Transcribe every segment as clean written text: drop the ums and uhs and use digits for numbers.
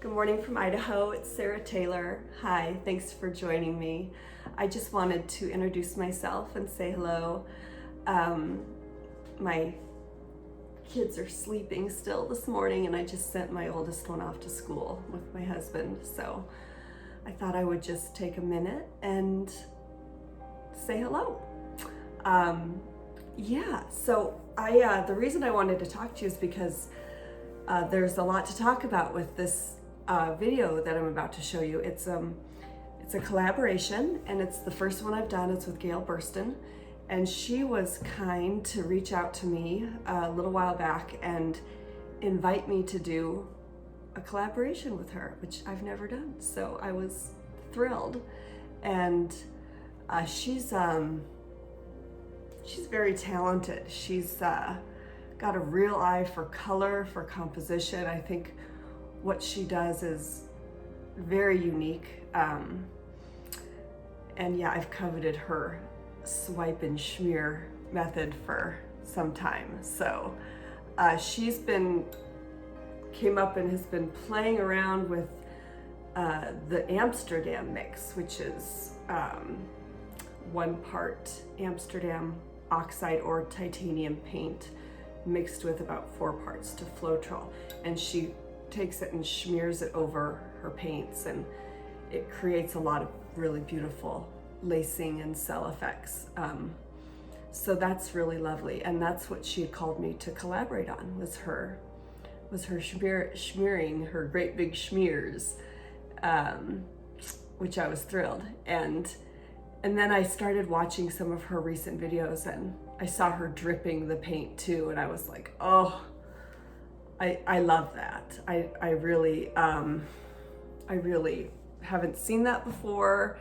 Good morning from Idaho. It's Sarah Taylor. Hi, thanks for joining me. I just wanted to introduce myself and say hello. My kids are sleeping still this morning, and I just sent my oldest one off to school with my husband. So I thought I would just take a minute and say hello. The reason I wanted to talk to you is because there's a lot to talk about with this video that I'm about to show you. It's a collaboration, and it's the first one I've done. It's with Gail Burstyn, and she was kind to reach out to me a little while back and invite me to do a collaboration with her, which I've never done. So I was thrilled, and she's very talented. She's got a real eye for color, for composition. I think what she does is very unique. And yeah, I've coveted her swipe and schmear method for some time. So she's came up and has been playing around with the Amsterdam mix, which is 1 part Amsterdam oxide or titanium paint mixed with about 4 parts to Floetrol, and she takes it and smears it over her paints, and it creates a lot of really beautiful lacing and cell effects. So that's really lovely, and that's what she had called me to collaborate on, was her smearing her great big schmears, which I was thrilled. And then I started watching some of her recent videos, and I saw her dripping the paint too, and I was like, oh, I love that. I really haven't seen that before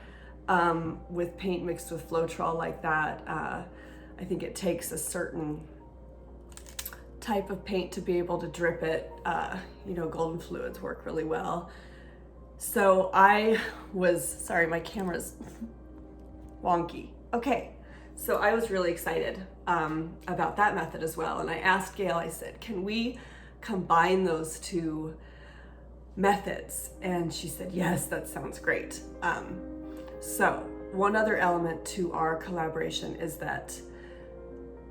with paint mixed with Floetrol like that. I think it takes a certain type of paint to be able to drip it. Golden fluids work really well. So sorry, my camera's wonky. Okay, so I was really excited about that method as well. And I asked Gail, I said, can we combine those 2 methods? And she said, yes, that sounds great. So one other element to our collaboration is that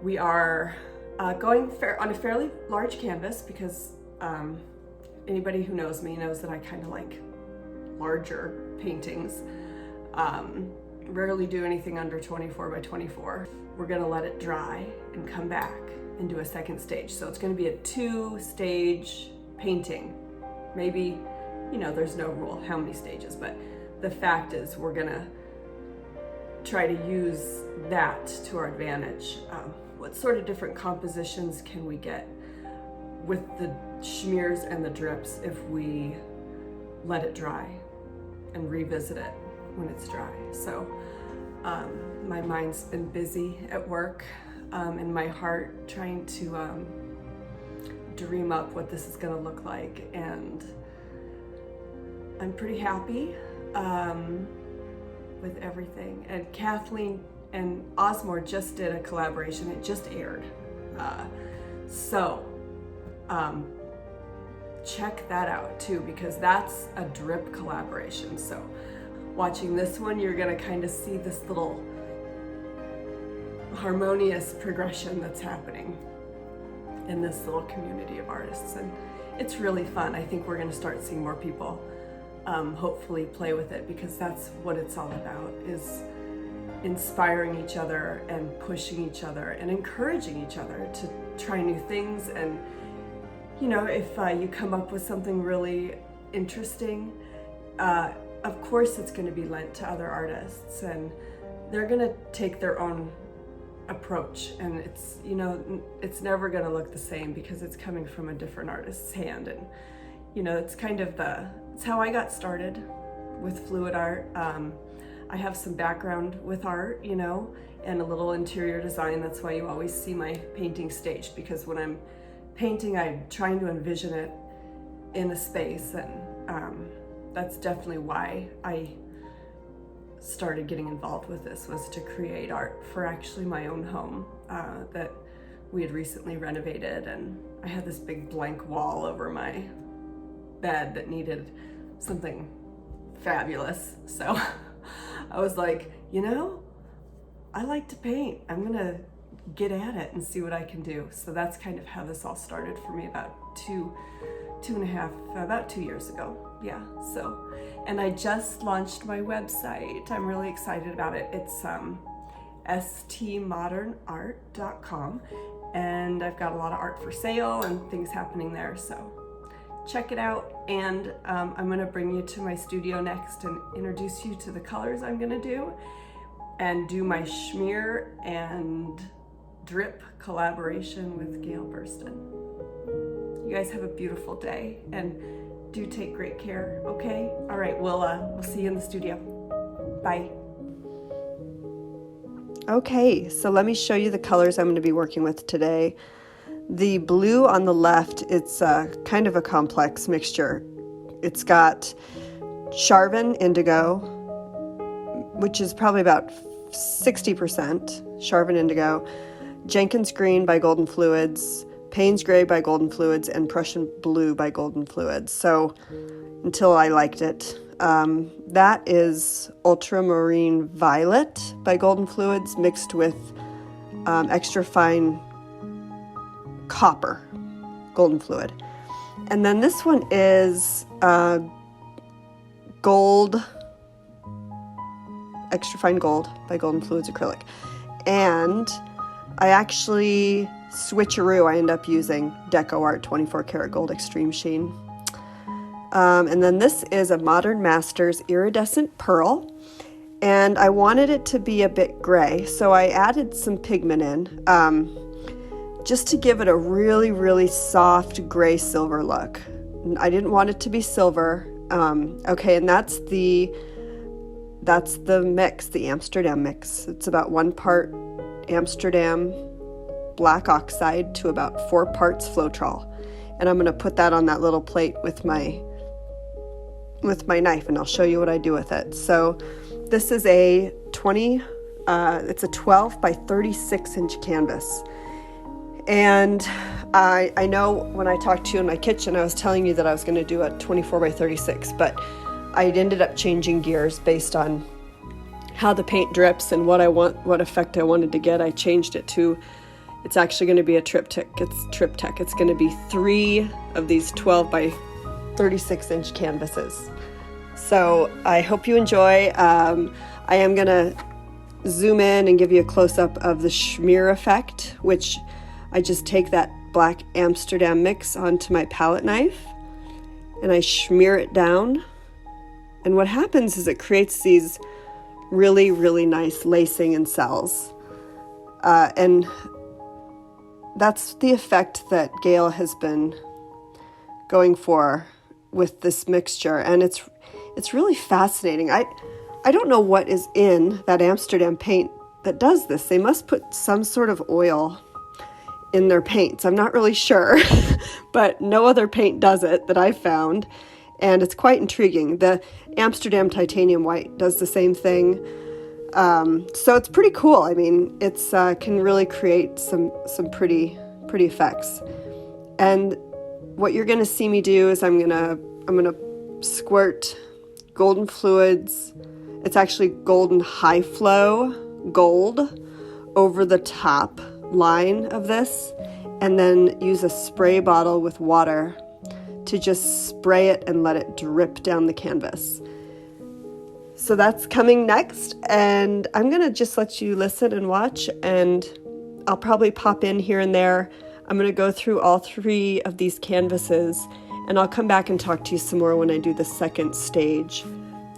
we are going on a fairly large canvas, because anybody who knows me knows that I kind of like larger paintings. Rarely do anything under 24 by 24. We're gonna let it dry and come back and do a second stage. So it's gonna be a 2-stage painting. Maybe, there's no rule how many stages, but the fact is we're gonna try to use that to our advantage. What sort of different compositions can we get with the schmears and the drips if we let it dry and revisit it when it's dry? So my mind's been busy at work, and my heart trying to dream up what this is going to look like, and I'm pretty happy with everything. And Kathleen and Osmore just did a collaboration. It just aired, so check that out too, because that's a drip collaboration. So watching this one, you're gonna kind of see this little harmonious progression that's happening in this little community of artists, and it's really fun. I think we're gonna start seeing more people hopefully play with it, because that's what it's all about, is inspiring each other and pushing each other and encouraging each other to try new things. And if you come up with something really interesting, of course it's going to be lent to other artists, and they're going to take their own approach, and it's never going to look the same because it's coming from a different artist's hand. And it's how I got started with fluid art. I have some background with art, and a little interior design. That's why you always see my painting staged, because when I'm painting, I'm trying to envision it in a space, and that's definitely why I started getting involved with this, was to create art for actually my own home that we had recently renovated, and I had this big blank wall over my bed that needed something fabulous. So I was like, you know, I like to paint. I'm gonna get at it and see what I can do. So that's kind of how this all started for me about about 2 years ago. Yeah, so, and I just launched my website. I'm really excited about it. It's stmodernart.com, and I've got a lot of art for sale and things happening there, so check it out. And I'm gonna bring you to my studio next and introduce you to the colors I'm gonna do, and do my schmear and drip collaboration with Gail Burstyn. You guys have a beautiful day, and do take great care, okay? All right, we'll see you in the studio. Bye. Okay, so let me show you the colors I'm going to be working with today. The blue on the left, it's kind of a complex mixture. It's got Charvin Indigo, which is probably about 60% Charvin Indigo, Jenkins Green by Golden Fluids, Payne's Gray by Golden Fluids, and Prussian Blue by Golden Fluids. So until I liked it. That is Ultramarine Violet by Golden Fluids mixed with extra fine copper Golden Fluid. And then this one is gold, extra fine gold by Golden Fluids Acrylic. And I actually switcheroo, I end up using Deco Art 24 karat gold extreme sheen. And then this is a Modern Masters iridescent pearl, and I wanted it to be a bit gray, so I added some pigment in just to give it a really, really soft gray silver look. I didn't want it to be silver. Okay, and that's the mix, the Amsterdam mix. It's about 1 part Amsterdam black oxide to about 4 parts Floetrol. And I'm going to put that on that little plate with my knife, and I'll show you what I do with it. So this is it's a 12 by 36 inch canvas. And I know when I talked to you in my kitchen, I was telling you that I was going to do a 24 by 36, but I ended up changing gears based on how the paint drips and what effect I wanted to get. I changed it to, it's actually going to be a triptych. It's going to be 3 of these 12 by 36 inch canvases. So I hope you enjoy. I am going to zoom in and give you a close-up of the schmear effect, which I just take that black Amsterdam mix onto my palette knife and I smear it down. And what happens is it creates these really, really nice lacing and cells. And that's the effect that Gail has been going for with this mixture, and it's really fascinating. I don't know what is in that Amsterdam paint that does this. They must put some sort of oil in their paints. I'm not really sure, but no other paint does it that I've found, and it's quite intriguing. The Amsterdam titanium white does the same thing. So it's pretty cool. I mean, it's can really create some pretty effects. And what you're going to see me do is I'm going to squirt Golden Fluids. It's actually Golden High Flow Gold over the top line of this, and then use a spray bottle with water to just spray it and let it drip down the canvas. So that's coming next, and I'm going to just let you listen and watch, and I'll probably pop in here and there. I'm going to go through all 3 of these canvases, and I'll come back and talk to you some more when I do the second stage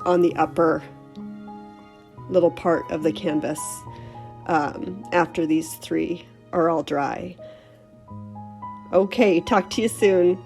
on the upper little part of the canvas after these 3 are all dry. Okay, talk to you soon.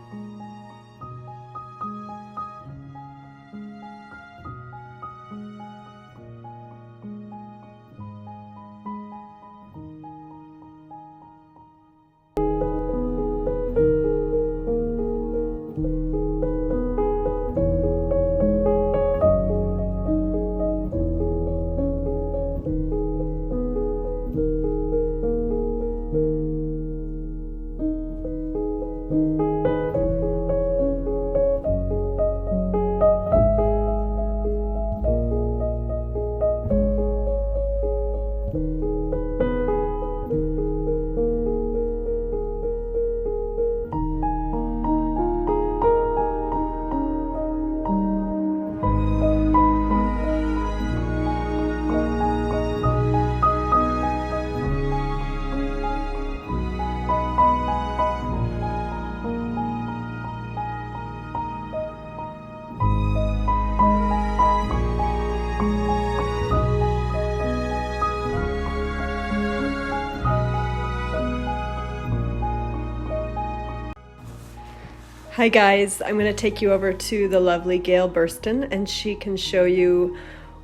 Hi guys, I'm going to take you over to the lovely Gail Burstyn and she can show you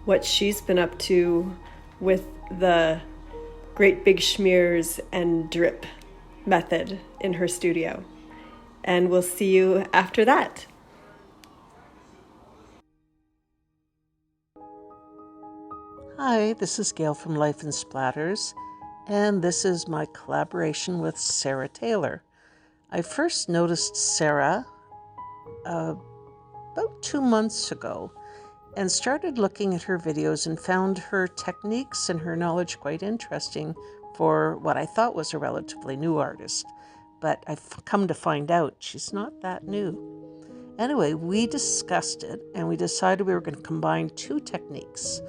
what she's been up to with the great big schmears and drip method in her studio. And we'll see you after that. Hi, this is Gail from Life in Splatters, and this is my collaboration with Sarah Taylor. I first noticed Sarah about 2 months ago and started looking at her videos and found her techniques and her knowledge quite interesting for what I thought was a relatively new artist. But I've come to find out she's not that new. Anyway, we discussed it and we decided we were going to combine two techniques.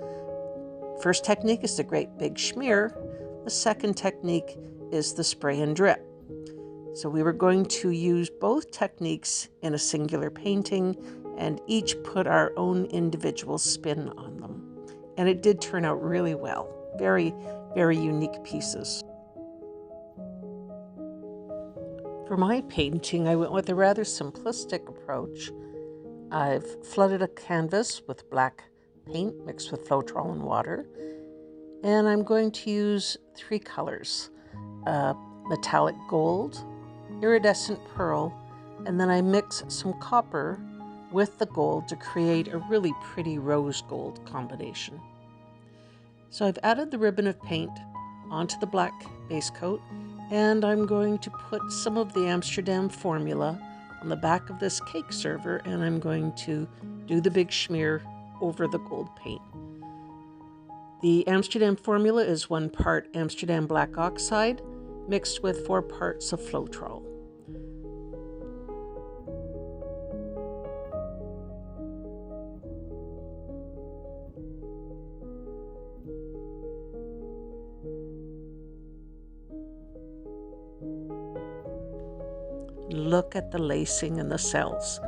First technique is the great big schmear. The second technique is the spray and drip. So we were going to use both techniques in a singular painting and each put our own individual spin on them. And it did turn out really well. Very, very unique pieces. For my painting, I went with a rather simplistic approach. I've flooded a canvas with black paint mixed with Floetrol and water. And I'm going to use 3 colors, metallic gold, iridescent pearl, and then I mix some copper with the gold to create a really pretty rose gold combination. So I've added the ribbon of paint onto the black base coat, and I'm going to put some of the Amsterdam formula on the back of this cake server, and I'm going to do the big schmear over the gold paint. The Amsterdam formula is 1 part Amsterdam black oxide mixed with 4 parts of Floetrol. Look at the lacing and the cells.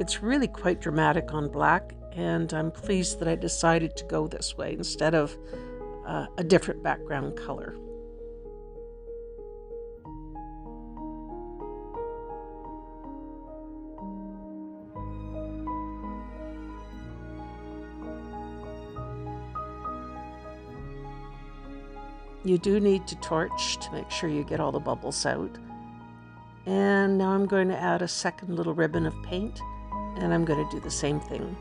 It's really quite dramatic on black, and I'm pleased that I decided to go this way instead of a different background color. You do need to torch to make sure you get all the bubbles out. And now I'm going to add a second little ribbon of paint, and I'm going to do the same thing.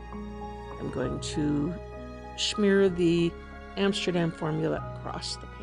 I'm going to smear the Amsterdam formula across the paint.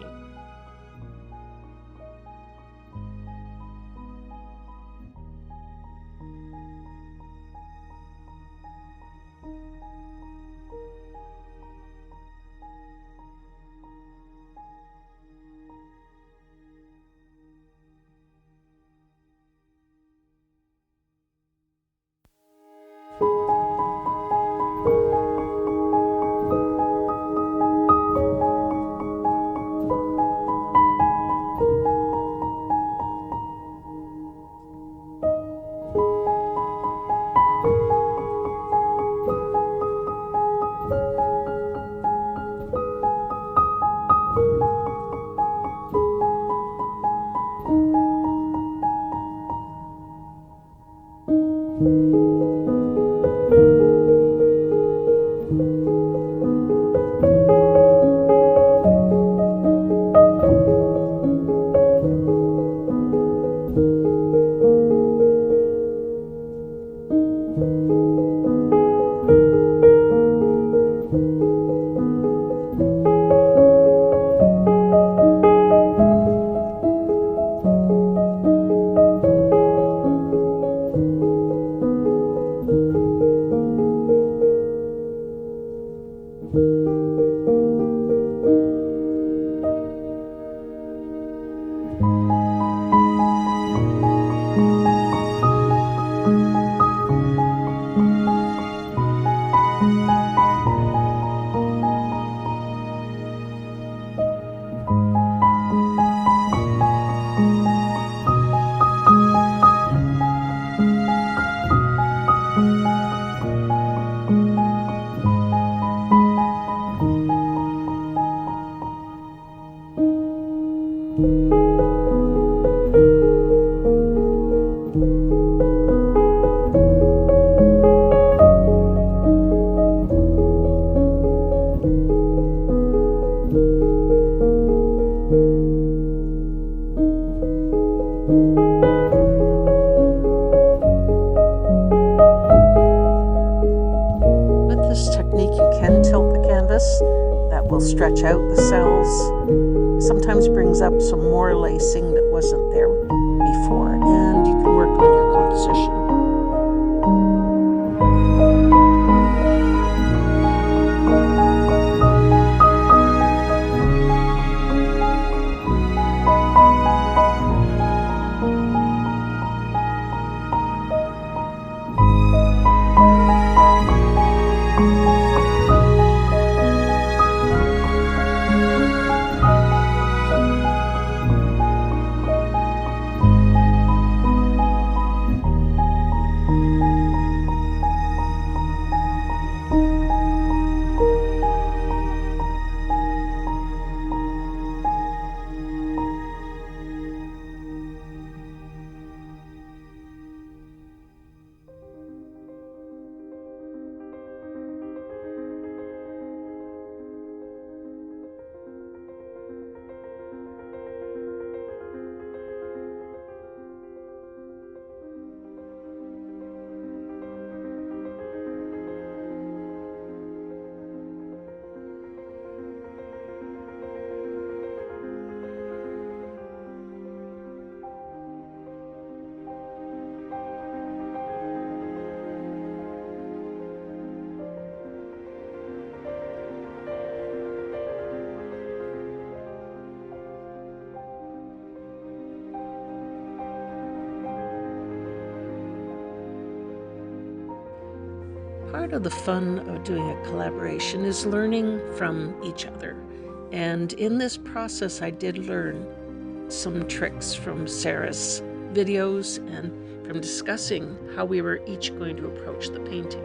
stretch out the cells. Sometimes brings up some more lacing that wasn't there before, and you can work on your composition. Part of the fun of doing a collaboration is learning from each other. And in this process, I did learn some tricks from Sarah's videos and from discussing how we were each going to approach the painting.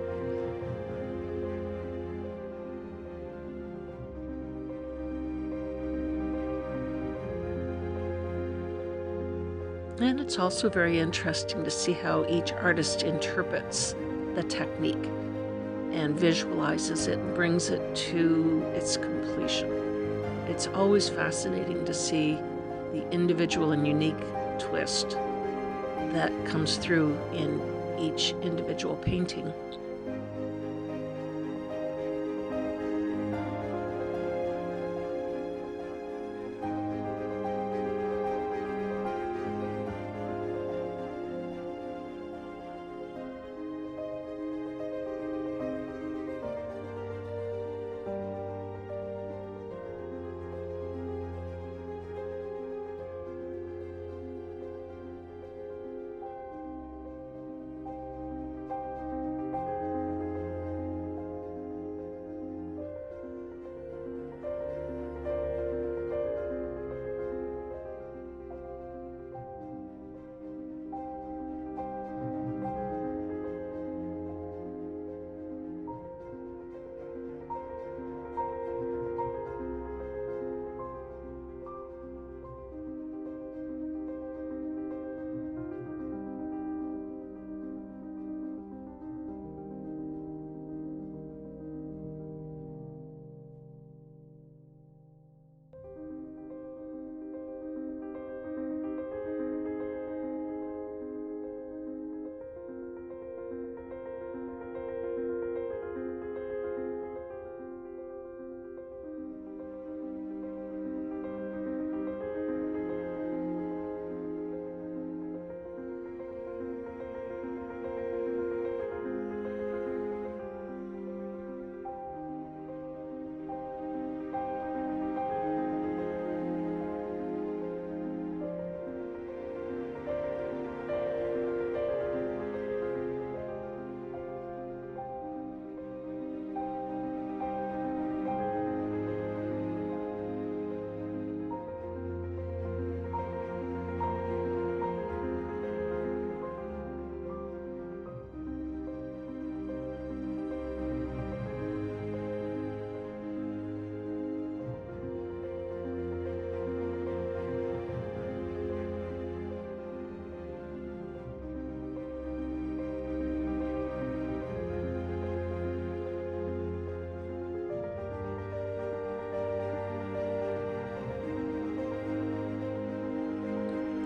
And it's also very interesting to see how each artist interprets the technique and visualizes it and brings it to its completion. It's always fascinating to see the individual and unique twist that comes through in each individual painting.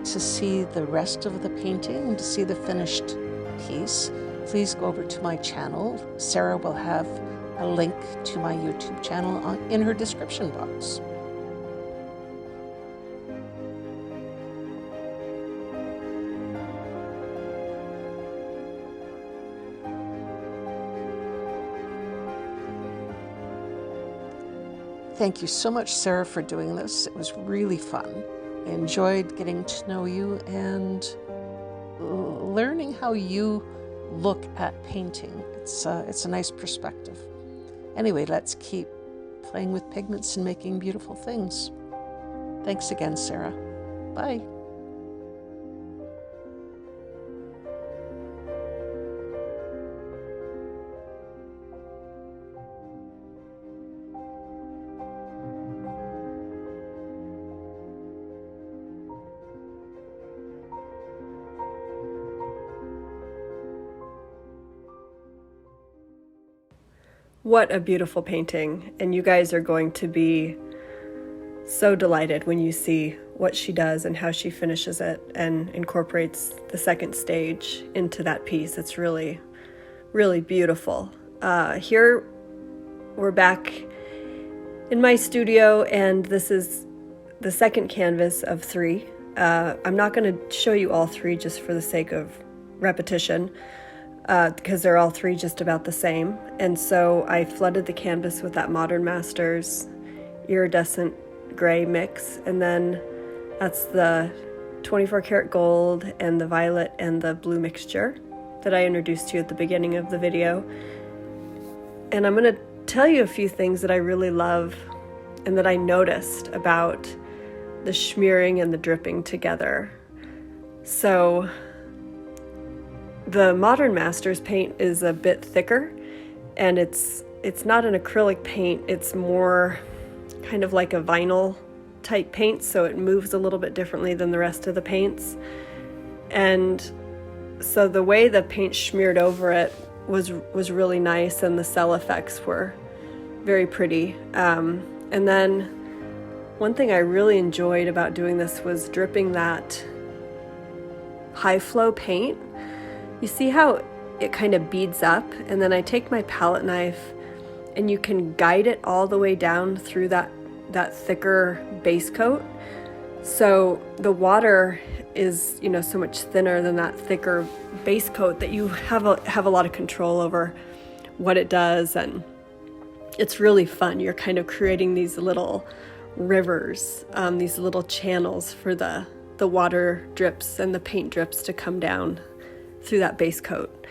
To see the rest of the painting and to see the finished piece, please go over to my channel. Sarah will have a link to my YouTube channel in her description box. Thank you so much, Sarah, for doing this. It was really fun. I enjoyed getting to know you and learning how you look at painting. It's a nice perspective. Anyway, let's keep playing with pigments and making beautiful things. Thanks again, Sarah. Bye. What a beautiful painting, and you guys are going to be so delighted when you see what she does and how she finishes it and incorporates the second stage into that piece. It's really, really beautiful. Here we're back in my studio, and this is the second canvas of 3. I'm not going to show you all 3 just for the sake of repetition, because they're all 3 just about the same. And so I flooded the canvas with that Modern Masters iridescent gray mix, and then that's the 24 karat gold and the violet and the blue mixture that I introduced to you at the beginning of the video. And I'm going to tell you a few things that I really love and that I noticed about the smearing and the dripping together. So the Modern Masters paint is a bit thicker, and it's not an acrylic paint, it's more kind of like a vinyl type paint, so it moves a little bit differently than the rest of the paints. And so the way the paint smeared over it was really nice, and the cell effects were very pretty. And then one thing I really enjoyed about doing this was dripping that high flow paint. You see how it kind of beads up, and then I take my palette knife and you can guide it all the way down through that thicker base coat. So the water is, so much thinner than that thicker base coat that you have a lot of control over what it does, and it's really fun. You're kind of creating these little rivers, these little channels for the water drips and the paint drips to come down through that base coat.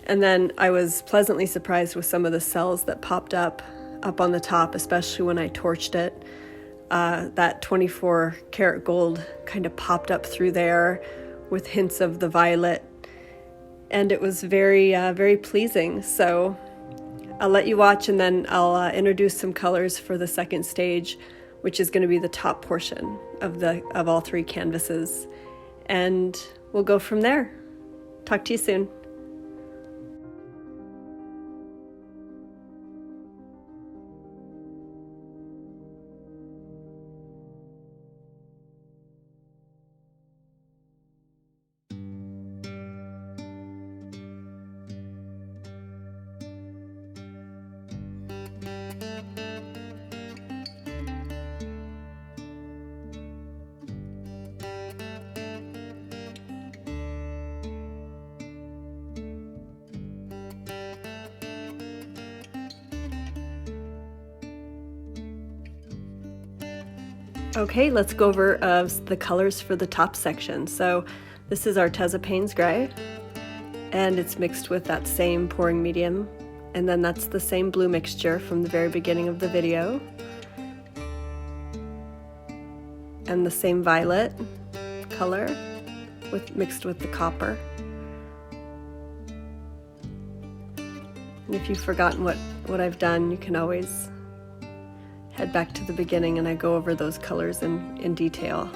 And then I was pleasantly surprised with some of the cells that popped up on the top, especially when I torched it. That 24 karat gold kind of popped up through there with hints of the violet, and it was very, very pleasing. So I'll let you watch, and then I'll introduce some colors for the second stage, which is going to be the top portion of all 3 canvases, and we'll go from there. Talk to you soon. Okay, let's go over the colors for the top section. So this is Arteza Payne's Gray, and it's mixed with that same pouring medium, and then that's the same blue mixture from the very beginning of the video, and the same violet color mixed with the copper. And if you've forgotten what I've done, you can always head back to the beginning and I go over those colors in detail.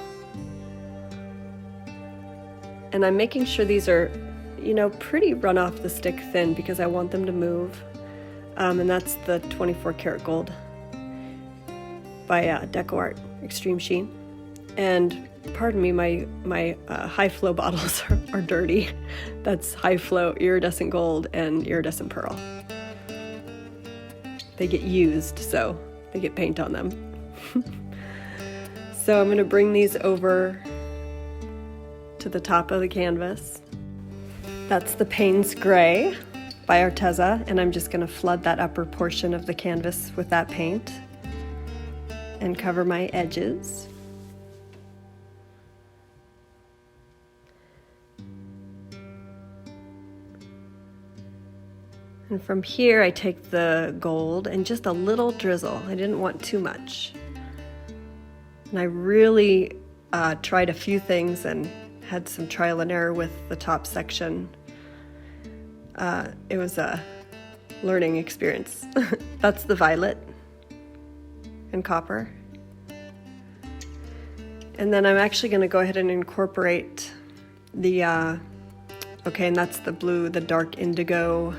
And I'm making sure these are, pretty run off the stick thin because I want them to move. And that's the 24 karat gold by DecoArt Extreme Sheen. And pardon me, my high flow bottles are dirty. That's high flow iridescent gold and iridescent pearl. they get used, so they get paint on them. So I'm going to bring these over to the top of the canvas. That's the Payne's Gray by Arteza, and I'm just going to flood that upper portion of the canvas with that paint and cover my edges. And from here I take the gold and just a little drizzle. I didn't want too much. And I really tried a few things and had some trial and error with the top section. It was a learning experience. That's the violet and copper. And then I'm actually going to go ahead and incorporate the, okay, and that's the blue, the dark indigo,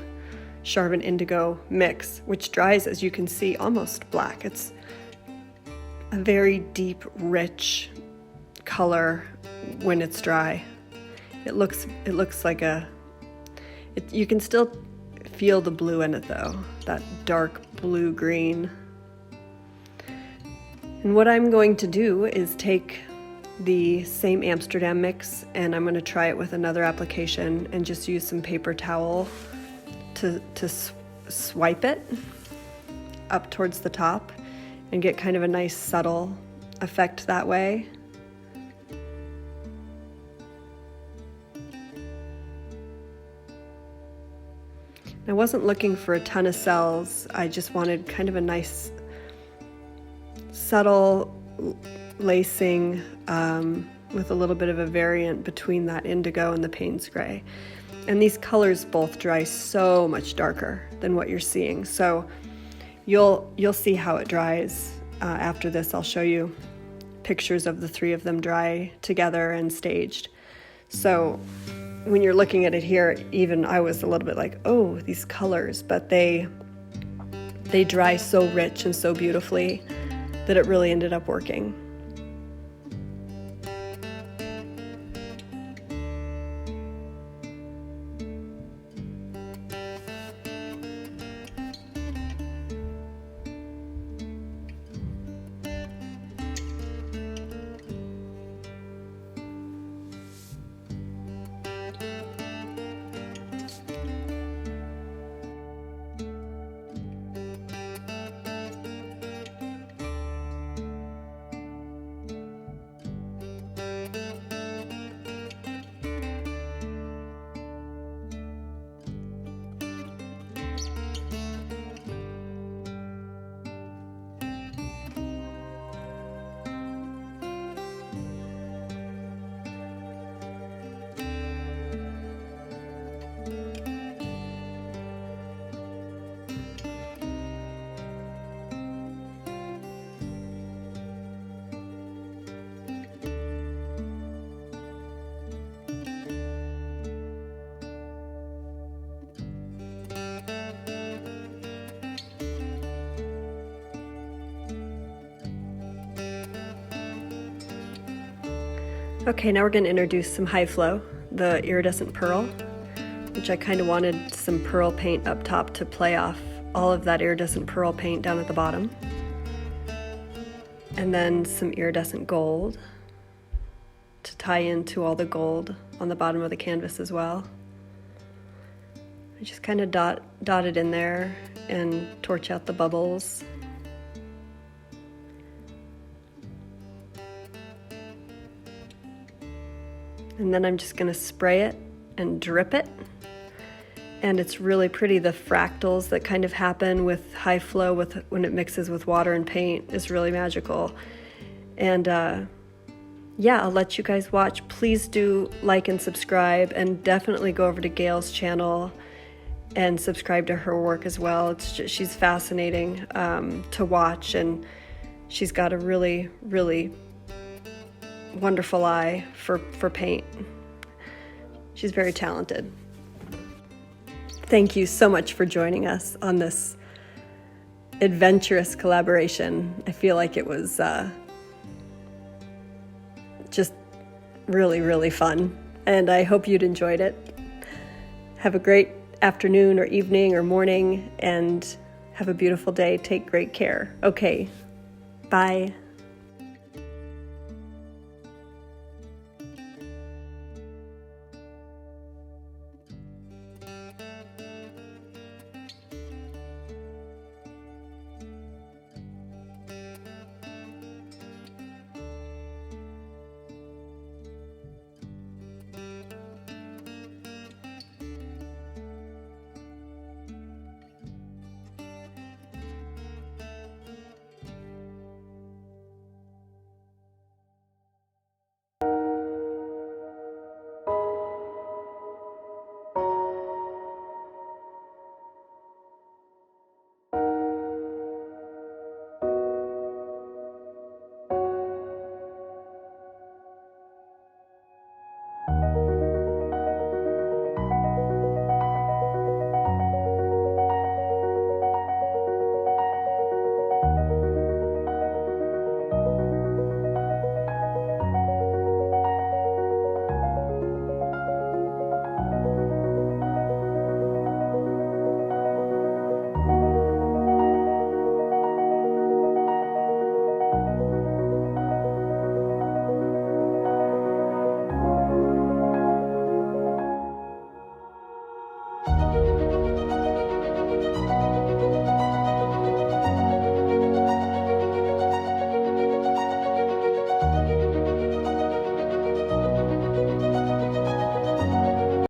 Charvin indigo mix, which dries, as you can see, almost black. It's a very deep, rich color when it's dry. It looks like you can still feel the blue in it though, that dark blue-green. And what I'm going to do is take the same Amsterdam mix and I'm going to try it with another application and just use some paper towel to swipe it up towards the top and get kind of a nice subtle effect that way. I wasn't looking for a ton of cells. I just wanted kind of a nice subtle lacing with a little bit of a variant between that indigo and the Payne's Gray. And these colors both dry so much darker than what you're seeing. So you'll see how it dries after this. I'll show you pictures of the three of them dry together and staged. So when you're looking at it here, even I was a little bit like, oh, these colors, but they dry so rich and so beautifully that it really ended up working. Okay, now we're going to introduce some high flow, the iridescent pearl, which I kind of wanted some pearl paint up top to play off all of that iridescent pearl paint down at the bottom. And then some iridescent gold to tie into all the gold on the bottom of the canvas as well. I just kind of dot it in there and torch out the bubbles. And then I'm just going to spray it and drip it. And it's really pretty. The fractals that kind of happen with high flow when it mixes with water and paint is really magical. And yeah, I'll let you guys watch. Please do like and subscribe, and definitely go over to Gail's channel and subscribe to her work as well. She's fascinating to watch, and she's got a really, really wonderful eye for paint. She's very talented. Thank you so much for joining us on this adventurous collaboration. I feel like it was just really, really fun, and I hope you'd enjoyed it. Have a great afternoon or evening or morning, and Have a beautiful day. Take great care. Okay, bye.